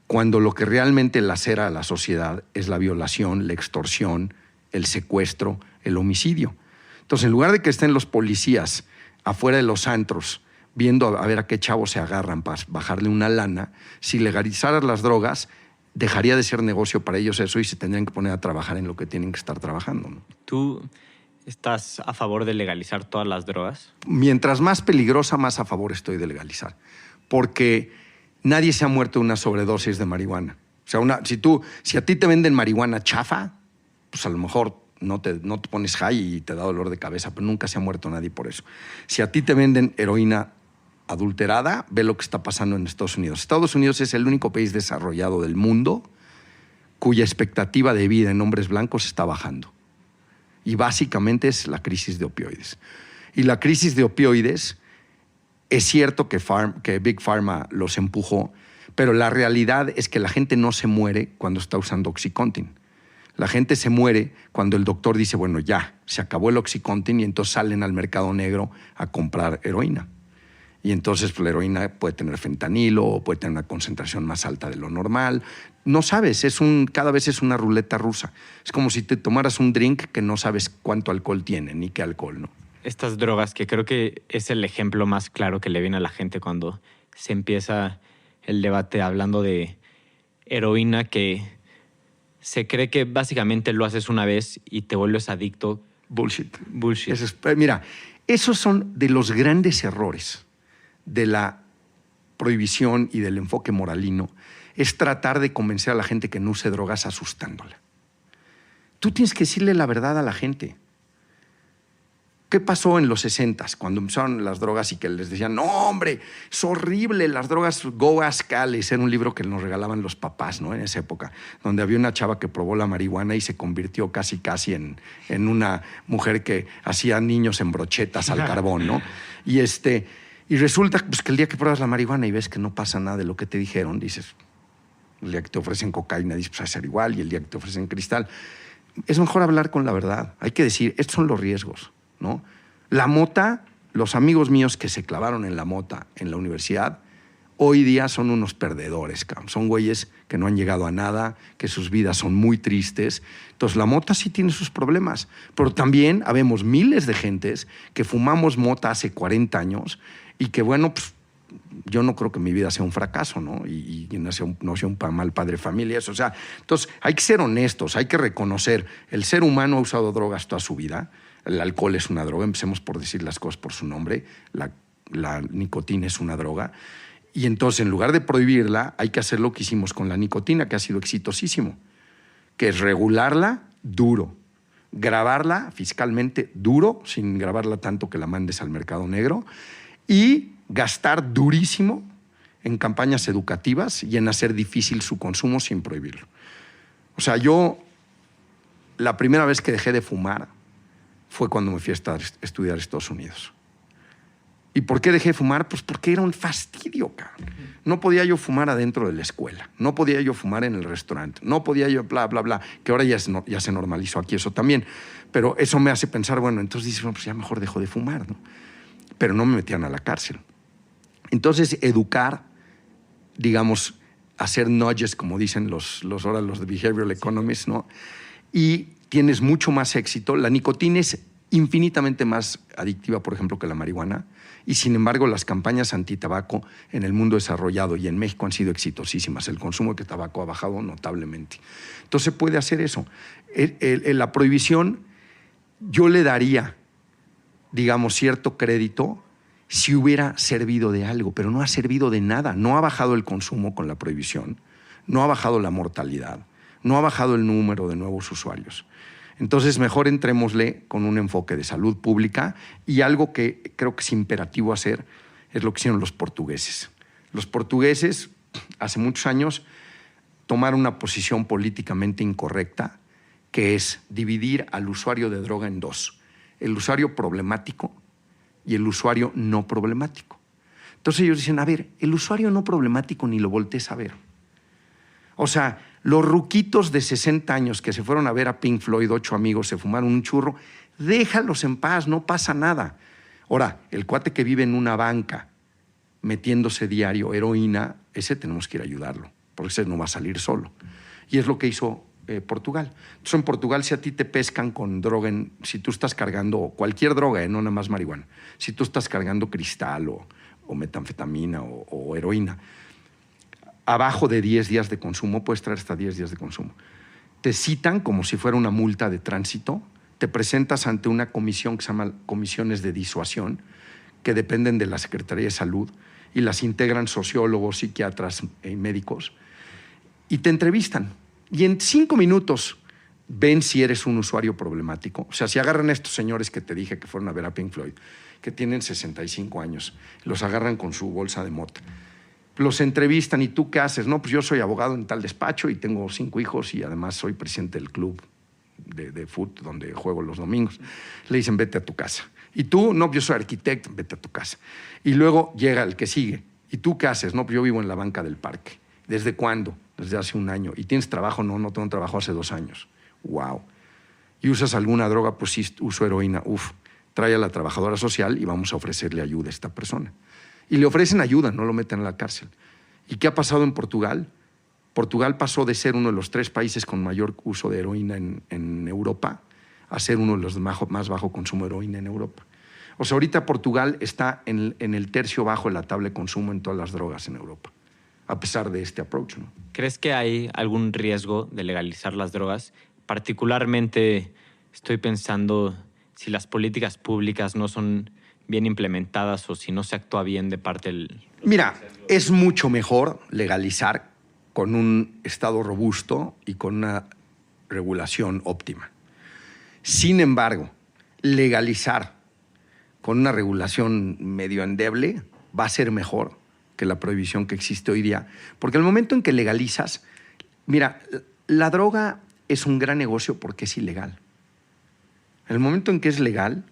cuando lo que realmente lacera a la sociedad es la violación, la extorsión, el secuestro, el homicidio. Entonces, en lugar de que estén los policías afuera de los antros viendo a ver a qué chavos se agarran para bajarle una lana, si legalizaras las drogas, dejaría de ser negocio para ellos eso y se tendrían que poner a trabajar en lo que tienen que estar trabajando, ¿no? ¿Tú estás a favor de legalizar todas las drogas? Mientras más peligrosa, más a favor estoy de legalizar. Porque nadie se ha muerto de una sobredosis de marihuana. O sea, si a ti te venden marihuana chafa, pues a lo mejor no te pones high y te da dolor de cabeza, pero nunca se ha muerto nadie por eso. Si a ti te venden heroína adulterada, ve lo que está pasando en Estados Unidos. Estados Unidos es el único país desarrollado del mundo cuya expectativa de vida en hombres blancos está bajando. Y básicamente es la crisis de opioides. Y la crisis de opioides, es cierto que Big Pharma los empujó, pero la realidad es que la gente no se muere cuando está usando Oxycontin. La gente se muere cuando el doctor dice, bueno, ya, se acabó el Oxycontin, y entonces salen al mercado negro a comprar heroína. Y entonces pues, la heroína puede tener fentanilo o puede tener una concentración más alta de lo normal. No sabes, cada vez es una ruleta rusa. Es como si te tomaras un drink que no sabes cuánto alcohol tiene ni qué alcohol, ¿no? Estas drogas, que creo que es el ejemplo más claro que le viene a la gente cuando se empieza el debate hablando de heroína, que se cree que básicamente lo haces una vez y te vuelves adicto. Bullshit. Mira, esos son de los grandes errores de la prohibición y del enfoque moralino, es tratar de convencer a la gente que no use drogas asustándola. Tú tienes que decirle la verdad a la gente. ¿Qué pasó en los 60s cuando empezaron las drogas y que les decían, no, hombre, es horrible, las drogas, go ask Alice? Era un libro que nos regalaban los papás, ¿no? En esa época, donde había una chava que probó la marihuana y se convirtió casi en una mujer que hacía niños en brochetas al carbón, ¿no? Y resulta pues, que el día que pruebas la marihuana y ves que no pasa nada de lo que te dijeron, dices, el día que te ofrecen cocaína, dices, pues va a ser igual, y el día que te ofrecen cristal. Es mejor hablar con la verdad. Hay que decir, estos son los riesgos, ¿no? La mota, los amigos míos que se clavaron en la mota en la universidad, hoy día son unos perdedores, cabrón. Son güeyes que no han llegado a nada, que sus vidas son muy tristes. Entonces, la mota sí tiene sus problemas, pero también habemos miles de gentes que fumamos mota hace 40 años y que, bueno, pues, yo no creo que mi vida sea un fracaso, ¿no? Y no sea un mal padre de familia, eso. O sea, entonces hay que ser honestos, hay que reconocer, el ser humano ha usado drogas toda su vida, el alcohol es una droga, empecemos por decir las cosas por su nombre, la nicotina es una droga, y entonces en lugar de prohibirla, hay que hacer lo que hicimos con la nicotina, que ha sido exitosísimo, que es regularla duro, grabarla fiscalmente duro, sin grabarla tanto que la mandes al mercado negro, y gastar durísimo en campañas educativas y en hacer difícil su consumo sin prohibirlo. O sea, yo la primera vez que dejé de fumar fue cuando me fui a estudiar a Estados Unidos. ¿Y por qué dejé de fumar? Pues porque era un fastidio, cabrón. No podía yo fumar adentro de la escuela, no podía yo fumar en el restaurante, no podía yo bla, bla, bla, que ahora ya se normalizó aquí eso también. Pero eso me hace pensar, bueno, entonces dices, bueno, pues ya mejor dejo de fumar, ¿no? Pero no me metían a la cárcel. Entonces, educar, digamos, hacer nudges, como dicen los de behavioral economists, ¿no? Y tienes mucho más éxito. La nicotina es infinitamente más adictiva, por ejemplo, que la marihuana. Y, sin embargo, las campañas antitabaco en el mundo desarrollado y en México han sido exitosísimas. El consumo de tabaco ha bajado notablemente. Entonces, se puede hacer eso. La prohibición, yo le daría, digamos, cierto crédito si hubiera servido de algo, pero no ha servido de nada. No ha bajado el consumo con la prohibición, no ha bajado la mortalidad, no ha bajado el número de nuevos usuarios. Entonces, mejor entrémosle con un enfoque de salud pública, y algo que creo que es imperativo hacer es lo que hicieron los portugueses. Los portugueses, hace muchos años, tomaron una posición políticamente incorrecta, que es dividir al usuario de droga en dos: el usuario problemático y el usuario no problemático. Entonces ellos dicen, a ver, el usuario no problemático ni lo voltees a ver. O sea, los ruquitos de 60 años que se fueron a ver a Pink Floyd, 8 amigos, se fumaron un churro, déjalos en paz, no pasa nada. Ahora, el cuate que vive en una banca metiéndose diario heroína, ese tenemos que ir a ayudarlo, porque ese no va a salir solo. Y es lo que hizo Portugal. Entonces, en Portugal, si a ti te pescan con droga, si tú estás cargando cualquier droga, no nada más marihuana, si tú estás cargando cristal o metanfetamina o heroína, abajo de 10 días de consumo, puedes traer hasta 10 días de consumo. Te citan como si fuera una multa de tránsito, te presentas ante una comisión que se llama comisiones de disuasión, que dependen de la Secretaría de Salud, y las integran sociólogos, psiquiatras y médicos, y te entrevistan. Y en 5 minutos ven si eres un usuario problemático. O sea, si agarran a estos señores que te dije que fueron a ver a Pink Floyd, que tienen 65 años, los agarran con su bolsa de mota, los entrevistan, ¿y tú qué haces? No, pues yo soy abogado en tal despacho y tengo 5 hijos y además soy presidente del club de fútbol donde juego los domingos. Le dicen, vete a tu casa. ¿Y tú? No, yo soy arquitecto, vete a tu casa. Y luego llega el que sigue. ¿Y tú qué haces? No, pues yo vivo en la banca del parque. ¿Desde cuándo? Desde hace 1 año. ¿Y tienes trabajo? No, no tengo trabajo hace 2 años. ¡Wow! ¿Y usas alguna droga? Pues sí, uso heroína. Uf, trae a la trabajadora social y vamos a ofrecerle ayuda a esta persona. Y le ofrecen ayuda, no lo meten a la cárcel. ¿Y qué ha pasado en Portugal? Portugal pasó de ser uno de los 3 países con mayor uso de heroína en Europa a ser uno de los más bajo consumo de heroína en Europa. O sea, ahorita Portugal está en el tercio bajo de la tabla de consumo en todas las drogas en Europa, a pesar de este approach, ¿no? ¿Crees que hay algún riesgo de legalizar las drogas? Particularmente estoy pensando si las políticas públicas no son bien implementadas o si no se actúa bien de parte del... Mira, es mucho mejor legalizar con un Estado robusto y con una regulación óptima. Sin embargo, legalizar con una regulación medio endeble va a ser mejor que la prohibición que existe hoy día. Porque el momento en que legalizas, mira, la droga es un gran negocio porque es ilegal. En el momento en que es legal,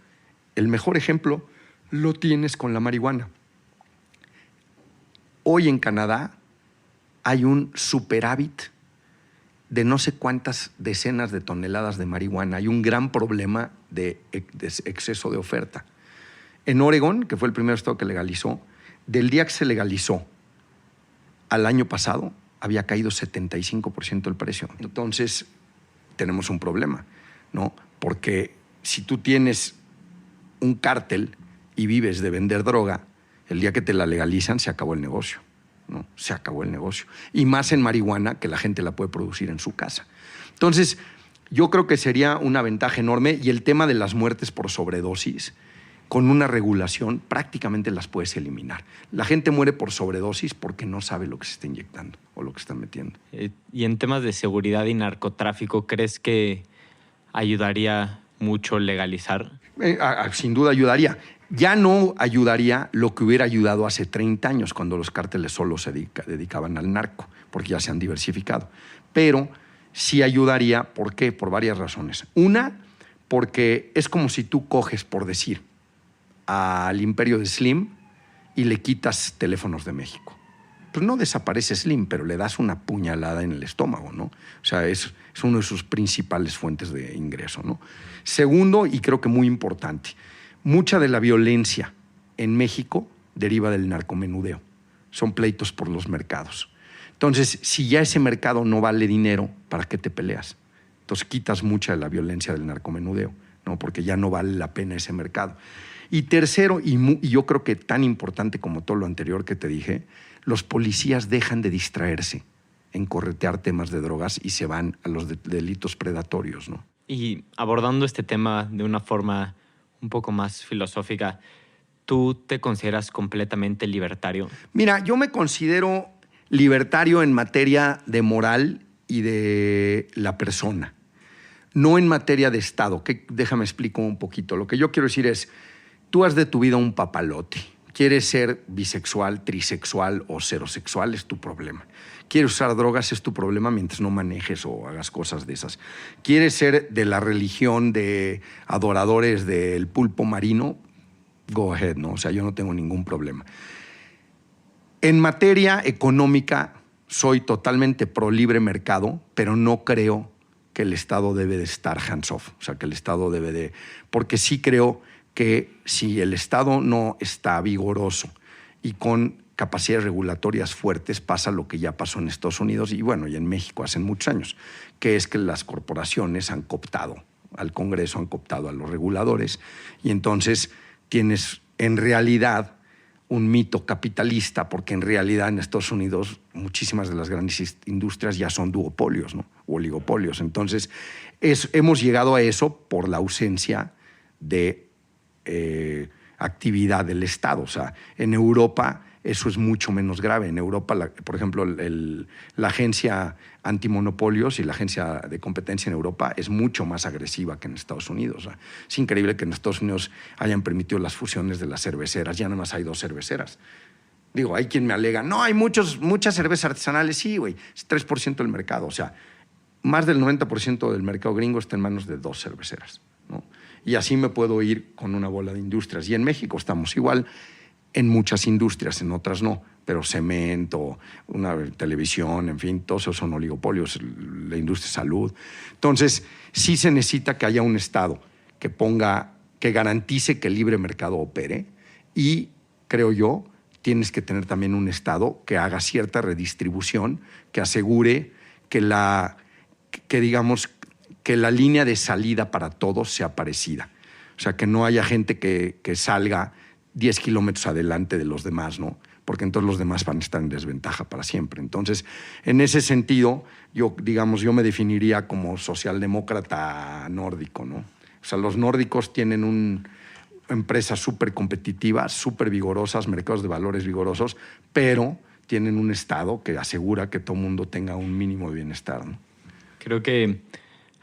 el mejor ejemplo lo tienes con la marihuana. Hoy en Canadá hay un superávit de no sé cuántas decenas de toneladas de marihuana. Hay un gran problema de exceso de oferta. En Oregón, que fue el primer estado que legalizó, del día que se legalizó al año pasado había caído 75% el precio. Entonces, tenemos un problema, ¿no? Porque si tú tienes un cártel y vives de vender droga, el día que te la legalizan se acabó el negocio, ¿no? Se acabó el negocio. Y más en marihuana, que la gente la puede producir en su casa. Entonces, yo creo que sería una ventaja enorme, y el tema de las muertes por sobredosis, con una regulación prácticamente las puedes eliminar. La gente muere por sobredosis porque no sabe lo que se está inyectando o lo que están metiendo. Y en temas de seguridad y narcotráfico, ¿crees que ayudaría mucho legalizar? Sin duda ayudaría. Ya no ayudaría lo que hubiera ayudado hace 30 años, cuando los cárteles solo se dedicaban al narco, porque ya se han diversificado. Pero sí ayudaría, ¿por qué? Por varias razones. Una, porque es como si tú coges, por decir, al imperio de Slim y le quitas Teléfonos de México. Pues no desaparece Slim, pero le das una puñalada en el estómago, ¿no? O sea, es una de sus principales fuentes de ingreso, ¿no? Segundo, y creo que muy importante, mucha de la violencia en México deriva del narcomenudeo. Son pleitos por los mercados. Entonces, si ya ese mercado no vale dinero, ¿para qué te peleas? Entonces quitas mucha de la violencia del narcomenudeo, ¿no? Porque ya no vale la pena ese mercado. Y tercero, y yo creo que tan importante como todo lo anterior que te dije, los policías dejan de distraerse en corretear temas de drogas y se van a los delitos predatorios, ¿no? Y abordando este tema de una forma un poco más filosófica, ¿tú te consideras completamente libertario? Mira, yo me considero libertario en materia de moral y de la persona, no en materia de Estado. Déjame explico un poquito. Lo que yo quiero decir es, tú haz de tu vida un papalote. ¿Quieres ser bisexual, trisexual o serosexual? Es tu problema. ¿Quieres usar drogas? Es tu problema mientras no manejes o hagas cosas de esas. ¿Quieres ser de la religión de adoradores del pulpo marino? Go ahead, ¿no? O sea, yo no tengo ningún problema. En materia económica, soy totalmente pro libre mercado, pero no creo que el Estado debe de estar hands off. O sea, que el Estado debe de... Porque sí creo que si el Estado no está vigoroso y con capacidades regulatorias fuertes, pasa lo que ya pasó en Estados Unidos y bueno, y en México hace muchos años, que es que las corporaciones han cooptado al Congreso, han cooptado a los reguladores, y entonces tienes en realidad un mito capitalista, porque en realidad en Estados Unidos muchísimas de las grandes industrias ya son duopolios, ¿no? O oligopolios. Entonces hemos llegado a eso por la ausencia de actividad del Estado. O sea, en Europa eso es mucho menos grave. En Europa, por ejemplo, la agencia antimonopolios y la agencia de competencia en Europa es mucho más agresiva que en Estados Unidos. O sea, es increíble que en Estados Unidos hayan permitido las fusiones de las cerveceras. Ya nada más hay 2 cerveceras. Digo, hay quien me alega, no, hay muchas cervezas artesanales. Sí, güey, es 3% del mercado. O sea, más del 90% del mercado gringo está en manos de 2 cerveceras, ¿no? Y así me puedo ir con una bola de industrias. Y en México estamos igual en muchas industrias, en otras no. Pero cemento, una televisión, en fin, todos esos son oligopolios, la industria de salud. Entonces, sí se necesita que haya un Estado que garantice que el libre mercado opere. Y, creo yo, tienes que tener también un Estado que haga cierta redistribución, que asegure que digamos, que la línea de salida para todos sea parecida. O sea, que no haya gente que salga 10 kilómetros adelante de los demás, ¿no? Porque entonces los demás van a estar en desventaja para siempre. Entonces, en ese sentido, yo me definiría como socialdemócrata nórdico, ¿no? O sea, los nórdicos tienen empresas súper competitivas, súper vigorosas, mercados de valores vigorosos, pero tienen un Estado que asegura que todo el mundo tenga un mínimo de bienestar, ¿no? Creo que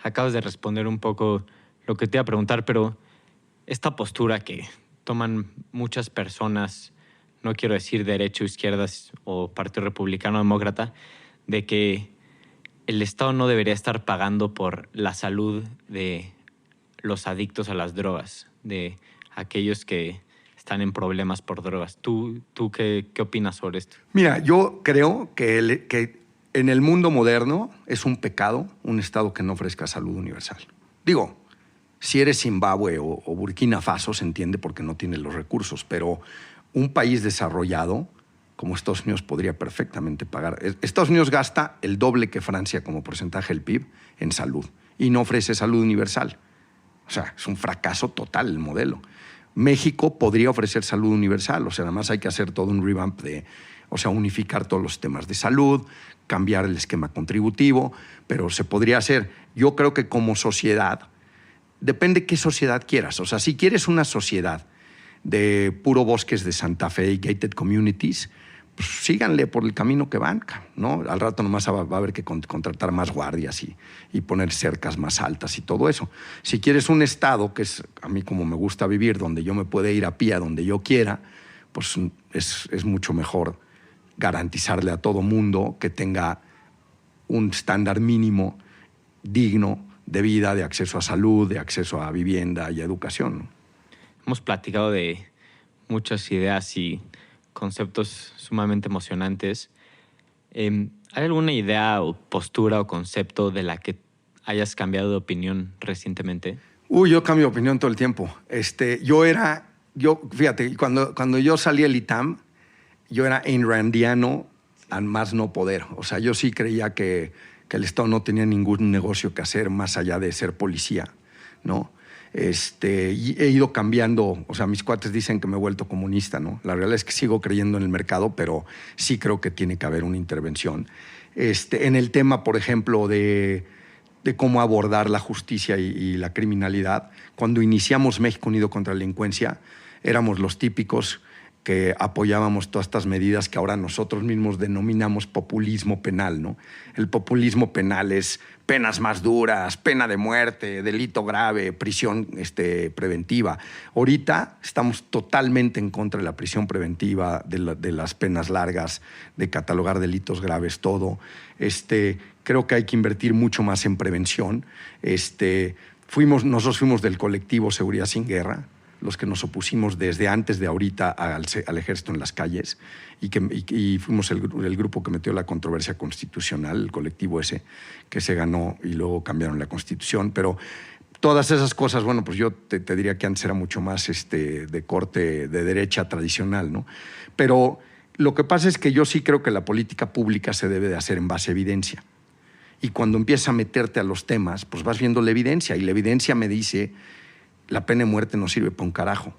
acabas de responder un poco lo que te iba a preguntar, pero esta postura que toman muchas personas, no quiero decir derecha o izquierdas o Partido Republicano Demócrata, de que el Estado no debería estar pagando por la salud de los adictos a las drogas, de aquellos que están en problemas por drogas. ¿Tú qué opinas sobre esto? Mira, yo creo que en el mundo moderno es un pecado un Estado que no ofrezca salud universal. Digo, si eres Zimbabue o Burkina Faso, se entiende porque no tiene los recursos, pero un país desarrollado como Estados Unidos podría perfectamente pagar. Estados Unidos gasta el doble que Francia como porcentaje del PIB en salud y no ofrece salud universal. O sea, es un fracaso total el modelo. México podría ofrecer salud universal, o sea, nada más hay que hacer todo un revamp unificar todos los temas de salud, cambiar el esquema contributivo, pero se podría hacer. Yo creo que como sociedad, depende qué sociedad quieras. O sea, si quieres una sociedad de puro bosques de Santa Fe y gated communities, pues síganle por el camino que van, ¿no? Al rato nomás va a haber que contratar más guardias y poner cercas más altas y todo eso. Si quieres un estado, que es a mí como me gusta vivir, donde yo me pueda ir a pie a donde yo quiera, pues es mucho mejor garantizarle a todo mundo que tenga un estándar mínimo digno de vida, de acceso a salud, de acceso a vivienda y a educación, ¿no? Hemos platicado de muchas ideas y conceptos sumamente emocionantes. ¿Hay alguna idea o postura o concepto de la que hayas cambiado de opinión recientemente? Yo cambio de opinión todo el tiempo. Fíjate, cuando yo salí del ITAM, yo era aynrandiano al más no poder. O sea, yo sí creía que el Estado no tenía ningún negocio que hacer más allá de ser policía, ¿no? Y he ido cambiando, o sea, mis cuates dicen que me he vuelto comunista, ¿no? La realidad es que sigo creyendo en el mercado, pero sí creo que tiene que haber una intervención. En el tema, por ejemplo, de cómo abordar la justicia y la criminalidad, cuando iniciamos México Unido contra la Delincuencia, éramos los típicos que apoyábamos todas estas medidas que ahora nosotros mismos denominamos populismo penal, ¿no? El populismo penal es penas más duras, pena de muerte, delito grave, prisión preventiva. Ahorita estamos totalmente en contra de la prisión preventiva, de las penas largas, de catalogar delitos graves, todo. Creo que hay que invertir mucho más en prevención. Nosotros fuimos del colectivo Seguridad Sin Guerra, los que nos opusimos desde antes de ahorita al ejército en las calles y fuimos el grupo que metió la controversia constitucional, el colectivo ese, que se ganó y luego cambiaron la Constitución. Pero todas esas cosas, bueno, pues yo te diría que antes era mucho más de corte de derecha tradicional, ¿no? Pero lo que pasa es que yo sí creo que la política pública se debe de hacer en base a evidencia. Y cuando empiezas a meterte a los temas, pues vas viendo la evidencia y la evidencia me dice: la pena de muerte no sirve para un carajo.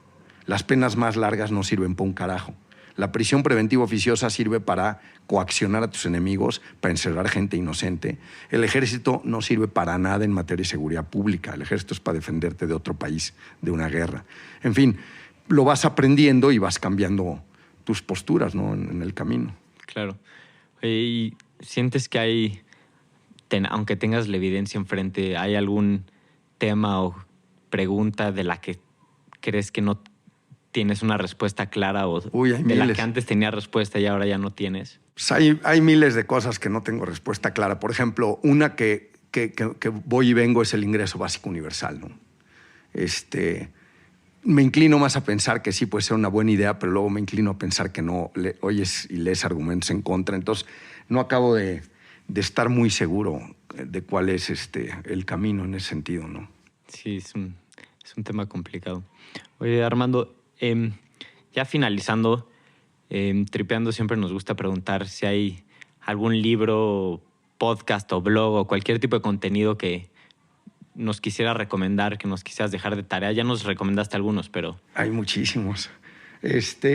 Las penas más largas no sirven para un carajo. La prisión preventiva oficiosa sirve para coaccionar a tus enemigos, para encerrar gente inocente. El ejército no sirve para nada en materia de seguridad pública. El ejército es para defenderte de otro país, de una guerra. En fin, lo vas aprendiendo y vas cambiando tus posturas, ¿no? en el camino. Claro. ¿Y sientes que hay, aunque tengas la evidencia enfrente, hay algún tema o pregunta de la que crees que no tienes una respuesta clara o de miles. la que antes tenías respuesta y ahora ya no tienes? Pues hay miles de cosas que no tengo respuesta clara. Por ejemplo, una que voy y vengo es el ingreso básico universal, ¿no? Me inclino más a pensar que sí puede ser una buena idea, pero luego me inclino a pensar que no. Oyes y lees argumentos en contra. Entonces, no acabo de estar muy seguro de cuál es el camino en ese sentido, ¿no? Sí, es un tema complicado. Oye, Armando, ya finalizando, Tripeando siempre nos gusta preguntar si hay algún libro, podcast o blog o cualquier tipo de contenido que nos quisiera recomendar, que nos quisieras dejar de tarea. Ya nos recomendaste algunos, pero... Hay muchísimos.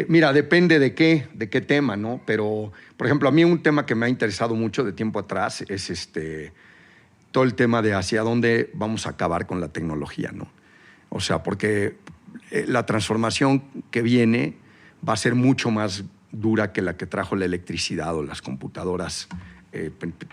Mira, depende de qué tema, ¿no? Pero, por ejemplo, a mí un tema que me ha interesado mucho de tiempo atrás es todo el tema de hacia dónde vamos a acabar con la tecnología, ¿no? O sea, porque la transformación que viene va a ser mucho más dura que la que trajo la electricidad o las computadoras.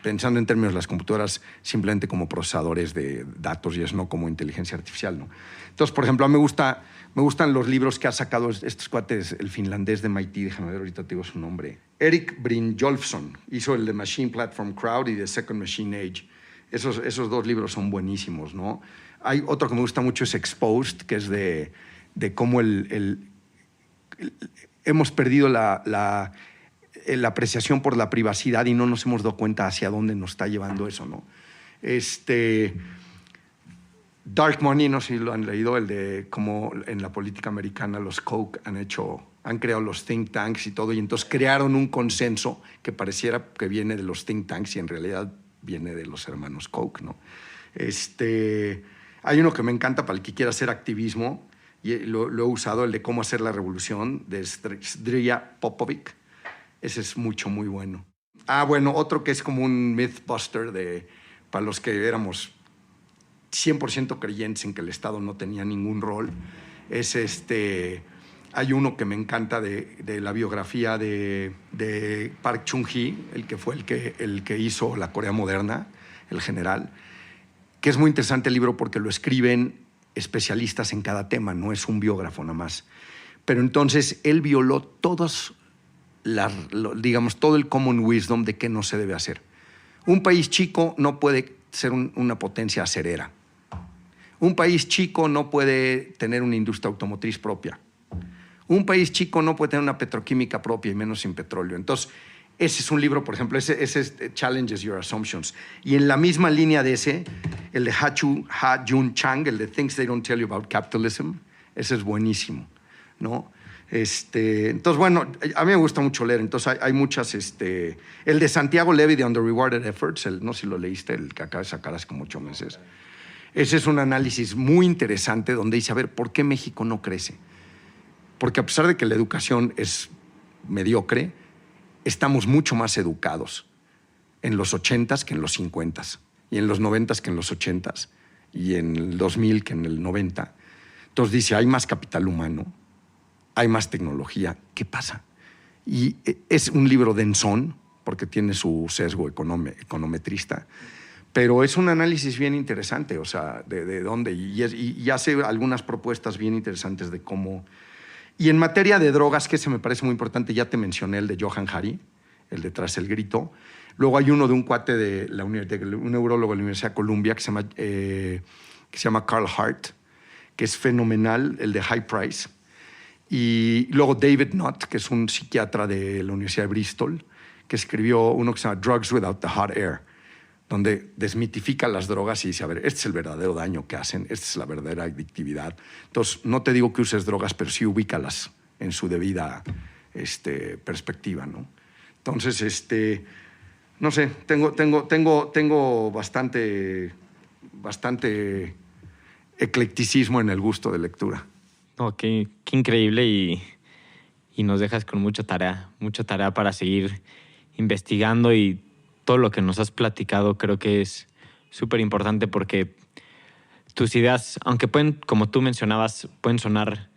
Pensando en términos de las computadoras simplemente como procesadores de datos y es no como inteligencia artificial, ¿no? Entonces, por ejemplo, a mí me gustan los libros que ha sacado estos cuates, el finlandés de MIT, déjame ver, ahorita te digo su nombre. Erik Brynjolfsson hizo el de Machine Platform Crowd y The Second Machine Age. Esos dos libros son buenísimos, ¿no? Hay otro que me gusta mucho, es Exposed, que es de cómo hemos perdido la apreciación por la privacidad y no nos hemos dado cuenta hacia dónde nos está llevando eso, ¿no? Dark Money, no sé si lo han leído, el de cómo en la política americana los Koch han han creado los think tanks y todo, y entonces crearon un consenso que pareciera que viene de los think tanks y en realidad viene de los hermanos Koch, ¿no? Hay uno que me encanta para el que quiera hacer activismo, y lo he usado, el de cómo hacer la revolución, de Zdrija Popovic. Ese es muy bueno. Bueno, otro que es como un mythbuster para los que éramos 100% creyentes en que el Estado no tenía ningún rol, es hay uno que me encanta de la biografía de Park Chung-hee, el que fue el que hizo la Corea moderna, el general, que es muy interesante el libro porque lo escriben especialistas en cada tema, no es un biógrafo nada más. Pero entonces él violó todos digamos, todo el common wisdom de qué no se debe hacer. Un país chico no puede ser una potencia acerera. Un país chico no puede tener una industria automotriz propia. Un país chico no puede tener una petroquímica propia y menos sin petróleo. Entonces, ese es un libro, por ejemplo, ese es Challenges Your Assumptions. Y en la misma línea de ese, el de Ha-Joon Chang, el de Things They Don't Tell You About Capitalism, ese es buenísimo, ¿no? Entonces, bueno, a mí me gusta mucho leer, entonces hay muchas, el de Santiago Levy de Under-Rewarded Efforts, no sé si lo leíste, el que acaba de sacar hace como 8 meses. Ese es un análisis muy interesante donde dice, a ver, ¿por qué México no crece? Porque a pesar de que la educación es mediocre, estamos mucho más educados en los 80s que en los 50s, y en los 90s que en los 80s, y en el 2000 que en el 90. Entonces dice, hay más capital humano, hay más tecnología. ¿Qué pasa? Y es un libro densón, porque tiene su sesgo econometrista, pero es un análisis bien interesante, o sea, de dónde, y hace algunas propuestas bien interesantes de cómo. Y en materia de drogas, que se me parece muy importante, ya te mencioné el de Johan Hari, el de Tras el Grito. Luego hay uno de un cuate de un neurólogo de la Universidad de Columbia que se llama Carl Hart, que es fenomenal, el de High Price. Y luego David Nutt, que es un psiquiatra de la Universidad de Bristol, que escribió uno que se llama Drugs Without the Hot Air, donde desmitifica las drogas y dice, a ver, este es el verdadero daño que hacen, esta es la verdadera adictividad. Entonces, no te digo que uses drogas, pero sí ubícalas en su debida perspectiva, ¿no? Entonces, no sé, tengo bastante eclecticismo en el gusto de lectura. Oh, qué increíble y nos dejas con mucha tarea para seguir investigando, y todo lo que nos has platicado creo que es súper importante porque tus ideas, aunque pueden, como tú mencionabas, pueden sonar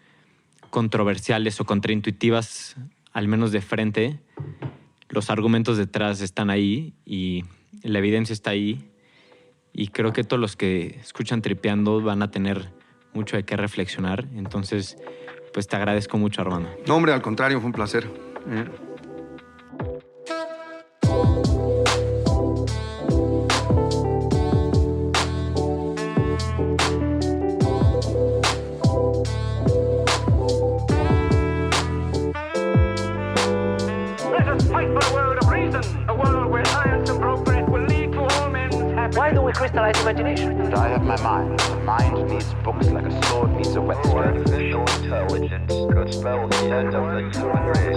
controversiales o contraintuitivas, al menos de frente, los argumentos detrás están ahí y la evidencia está ahí, y creo que todos los que escuchan Tripeando van a tener mucho de qué reflexionar. Entonces, pues te agradezco mucho, Armando. No, hombre, al contrario, fue un placer. Why do we crystallize imagination? I have my mind. The mind needs books like a sword needs a whetstone. Artificial intelligence could spell the end of the human race.